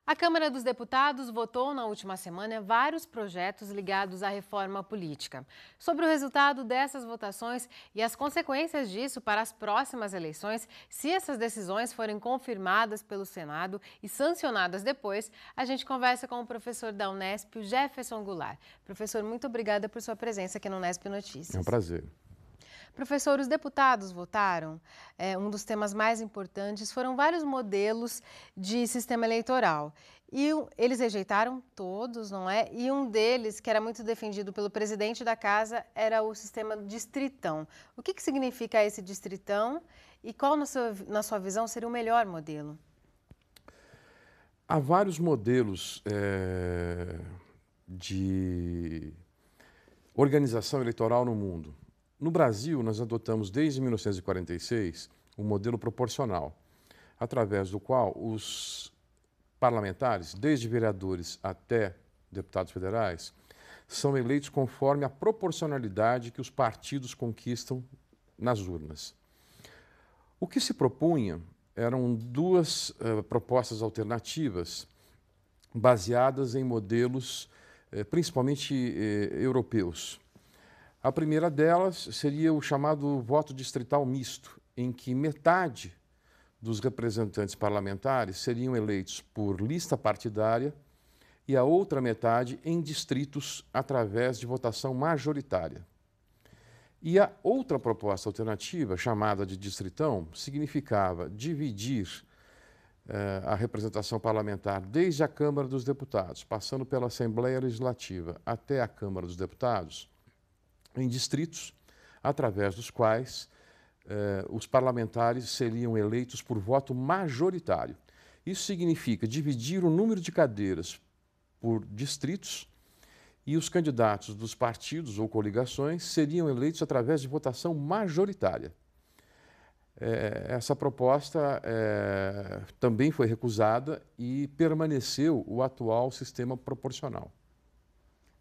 A Câmara dos Deputados votou na última semana vários projetos ligados à reforma política. Sobre o resultado dessas votações e as consequências disso para as próximas eleições, se essas decisões forem confirmadas pelo Senado e sancionadas depois, a gente conversa com o professor da Unesp, o Jefferson Goulart. Professor, muito obrigada por sua presença aqui no Unesp Notícias. É um prazer. Professor, os deputados votaram. Um dos temas mais importantes foram vários modelos de sistema eleitoral. E eles rejeitaram todos, não é? E um deles, que era muito defendido pelo presidente da casa, era o sistema distritão. O que significa esse distritão e qual, na sua visão, seria o melhor modelo? Há vários modelos de organização eleitoral no mundo. No Brasil, nós adotamos desde 1946 um modelo proporcional, através do qual os parlamentares, desde vereadores até deputados federais, são eleitos conforme a proporcionalidade que os partidos conquistam nas urnas. O que se propunha eram duas propostas alternativas baseadas em modelos principalmente europeus. A primeira delas seria o chamado voto distrital misto, em que metade dos representantes parlamentares seriam eleitos por lista partidária e a outra metade em distritos através de votação majoritária. E a outra proposta alternativa, chamada de distritão, significava dividir a representação parlamentar desde a Câmara dos Deputados, passando pela Assembleia Legislativa até a Câmara dos Deputados, em distritos, através dos quais os parlamentares seriam eleitos por voto majoritário. Isso significa dividir o número de cadeiras por distritos e os candidatos dos partidos ou coligações seriam eleitos através de votação majoritária. Essa proposta também foi recusada e permaneceu o atual sistema proporcional.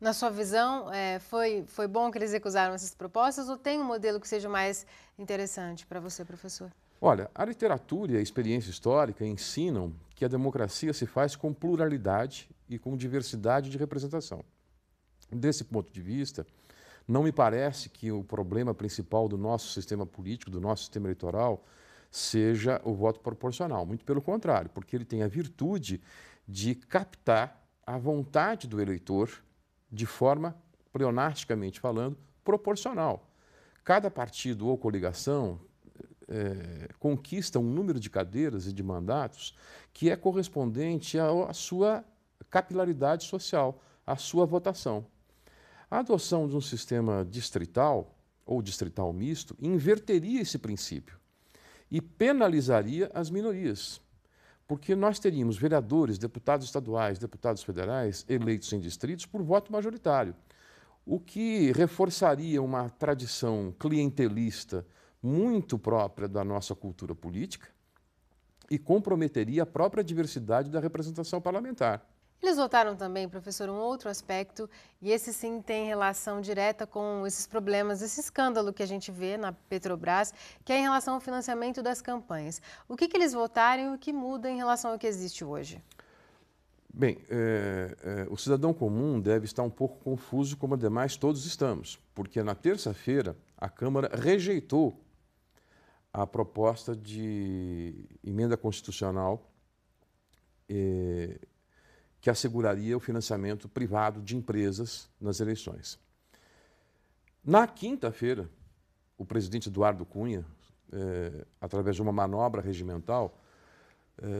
Na sua visão, foi bom que eles recusaram essas propostas ou tem um modelo que seja mais interessante para você, professor? Olha, a literatura e a experiência histórica ensinam que a democracia se faz com pluralidade e com diversidade de representação. Desse ponto de vista, não me parece que o problema principal do nosso sistema político, do nosso sistema eleitoral, seja o voto proporcional. Muito pelo contrário, porque ele tem a virtude de captar a vontade do eleitor de forma, pleonasticamente falando, proporcional. Cada partido ou coligação conquista um número de cadeiras e de mandatos que é correspondente à sua capilaridade social, à sua votação. A adoção de um sistema distrital ou distrital misto inverteria esse princípio e penalizaria as minorias, porque nós teríamos vereadores, deputados estaduais, deputados federais eleitos em distritos por voto majoritário, o que reforçaria uma tradição clientelista muito própria da nossa cultura política e comprometeria a própria diversidade da representação parlamentar. Eles votaram também, professor, um outro aspecto, e esse sim tem relação direta com esses problemas, esse escândalo que a gente vê na Petrobras, que é em relação ao financiamento das campanhas. O que eles votaram e o que muda em relação ao que existe hoje? Bem, o cidadão comum deve estar um pouco confuso, como ademais todos estamos, porque na terça-feira a Câmara rejeitou a proposta de emenda constitucional que asseguraria o financiamento privado de empresas nas eleições. Na quinta-feira, o presidente Eduardo Cunha, através de uma manobra regimental,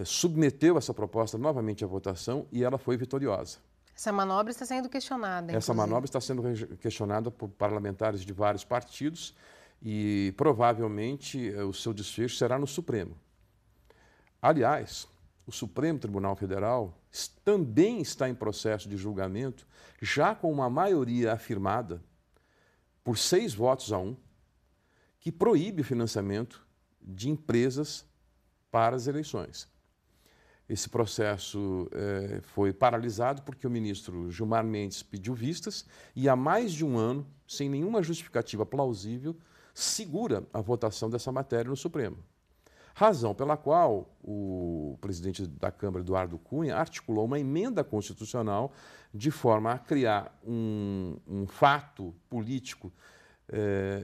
submeteu essa proposta novamente à votação e ela foi vitoriosa. Essa manobra está sendo questionada, Essa manobra está sendo questionada por parlamentares de vários partidos e provavelmente o seu desfecho será no Supremo. Aliás, o Supremo Tribunal Federal também está em processo de julgamento, já com uma maioria afirmada, por 6 votos a 1, que proíbe o financiamento de empresas para as eleições. Esse processo foi paralisado porque o ministro Gilmar Mendes pediu vistas e há mais de um ano, sem nenhuma justificativa plausível, segura a votação dessa matéria no Supremo. Razão pela qual o presidente da Câmara, Eduardo Cunha, articulou uma emenda constitucional de forma a criar um fato político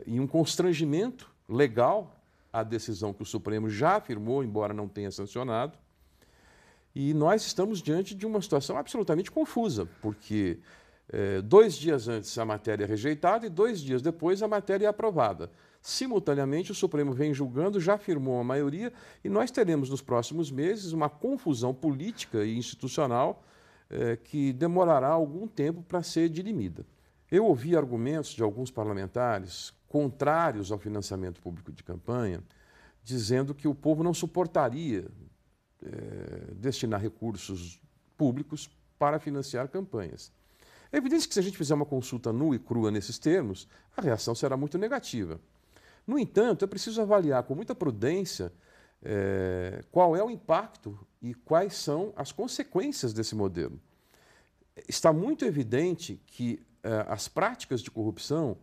e um constrangimento legal à decisão que o Supremo já afirmou, embora não tenha sancionado. E nós estamos diante de uma situação absolutamente confusa, porque 2 dias antes a matéria é rejeitada e 2 dias depois a matéria é aprovada. Simultaneamente, o Supremo vem julgando, já afirmou a maioria, e nós teremos nos próximos meses uma confusão política e institucional que demorará algum tempo para ser dirimida. Eu ouvi argumentos de alguns parlamentares contrários ao financiamento público de campanha, dizendo que o povo não suportaria destinar recursos públicos para financiar campanhas. É evidente que se a gente fizer uma consulta nua e crua nesses termos, a reação será muito negativa. No entanto, é preciso avaliar com muita prudência qual é o impacto e quais são as consequências desse modelo. Está muito evidente que as práticas de corrupção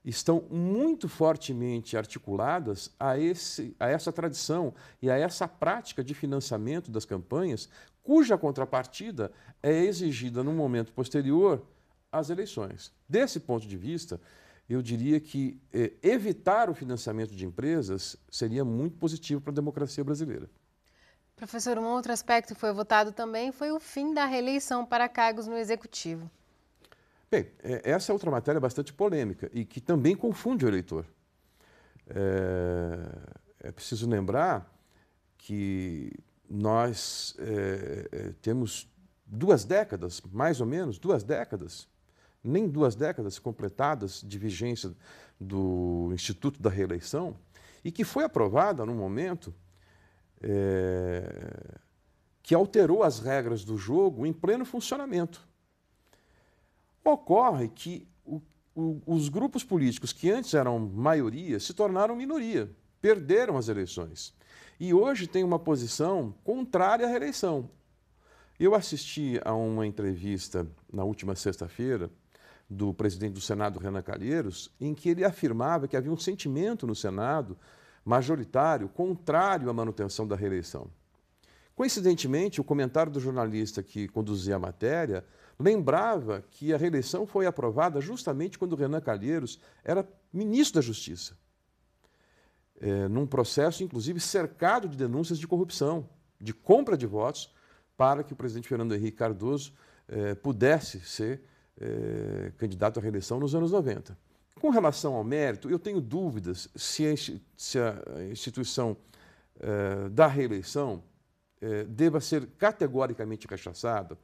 estão muito fortemente articuladas a essa tradição e a essa prática de financiamento das campanhas, cuja contrapartida é exigida no momento posterior às eleições. Desse ponto de vista, eu diria que evitar o financiamento de empresas seria muito positivo para a democracia brasileira. Professor, um outro aspecto que foi votado também foi o fim da reeleição para cargos no Executivo. Bem, essa é outra matéria bastante polêmica e que também confunde o eleitor. É preciso lembrar que nós temos 2 décadas, mais ou menos, 2 décadas, nem 2 décadas completadas de vigência do Instituto da Reeleição, e que foi aprovada num momento que alterou as regras do jogo em pleno funcionamento. Ocorre que os grupos políticos que antes eram maioria se tornaram minoria, perderam as eleições. E hoje tem uma posição contrária à reeleição. Eu assisti a uma entrevista na última sexta-feira do presidente do Senado, Renan Calheiros, em que ele afirmava que havia um sentimento no Senado majoritário contrário à manutenção da reeleição. Coincidentemente, o comentário do jornalista que conduzia a matéria lembrava que a reeleição foi aprovada justamente quando Renan Calheiros era ministro da Justiça, num processo, inclusive, cercado de denúncias de corrupção, de compra de votos, para que o presidente Fernando Henrique Cardoso pudesse ser candidato à reeleição nos anos 90. Com relação ao mérito, eu tenho dúvidas se a instituição da reeleição deva ser categoricamente rechaçada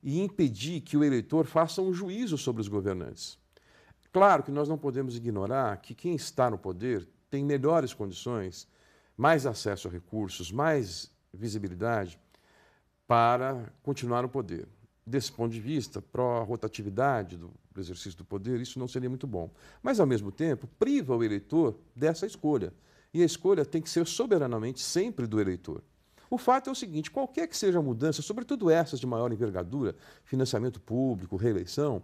e impedir que o eleitor faça um juízo sobre os governantes. Claro que nós não podemos ignorar que quem está no poder tem melhores condições, mais acesso a recursos, mais visibilidade para continuar no poder. Desse ponto de vista, para a rotatividade do exercício do poder, isso não seria muito bom. Mas, ao mesmo tempo, priva o eleitor dessa escolha. E a escolha tem que ser soberanamente sempre do eleitor. O fato é o seguinte: qualquer que seja a mudança, sobretudo essas de maior envergadura, financiamento público, reeleição,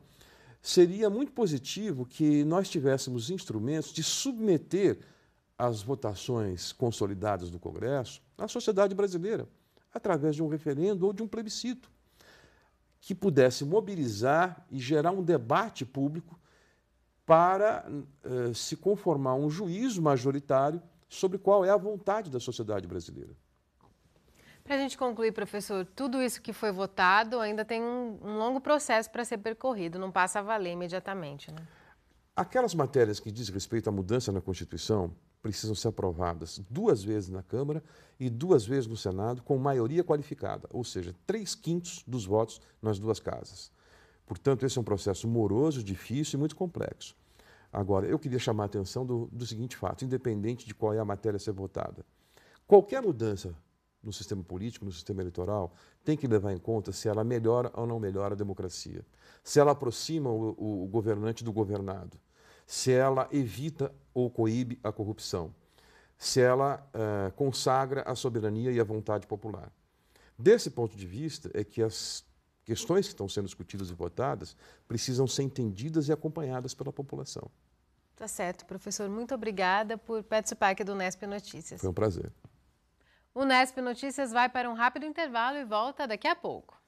seria muito positivo que nós tivéssemos instrumentos de submeter as votações consolidadas do Congresso à sociedade brasileira, através de um referendo ou de um plebiscito, que pudesse mobilizar e gerar um debate público para se conformar um juízo majoritário sobre qual é a vontade da sociedade brasileira. Para a gente concluir, professor, tudo isso que foi votado ainda tem um longo processo para ser percorrido, não passa a valer imediatamente, né? Aquelas matérias que dizem respeito à mudança na Constituição precisam ser aprovadas 2 vezes na Câmara e 2 vezes no Senado com maioria qualificada, ou seja, 3/5 dos votos nas 2 casas. Portanto, esse é um processo moroso, difícil e muito complexo. Agora, eu queria chamar a atenção do seguinte fato, independente de qual é a matéria a ser votada. Qualquer mudança no sistema político, no sistema eleitoral, tem que levar em conta se ela melhora ou não melhora a democracia, se ela aproxima o governante do governado, se ela evita ou coíbe a corrupção, se ela consagra a soberania e a vontade popular. Desse ponto de vista é que as questões que estão sendo discutidas e votadas precisam ser entendidas e acompanhadas pela população. Tá certo, professor. Muito obrigada por participar aqui do Unesp Notícias. Foi um prazer. O Nesp Notícias vai para um rápido intervalo e volta daqui a pouco.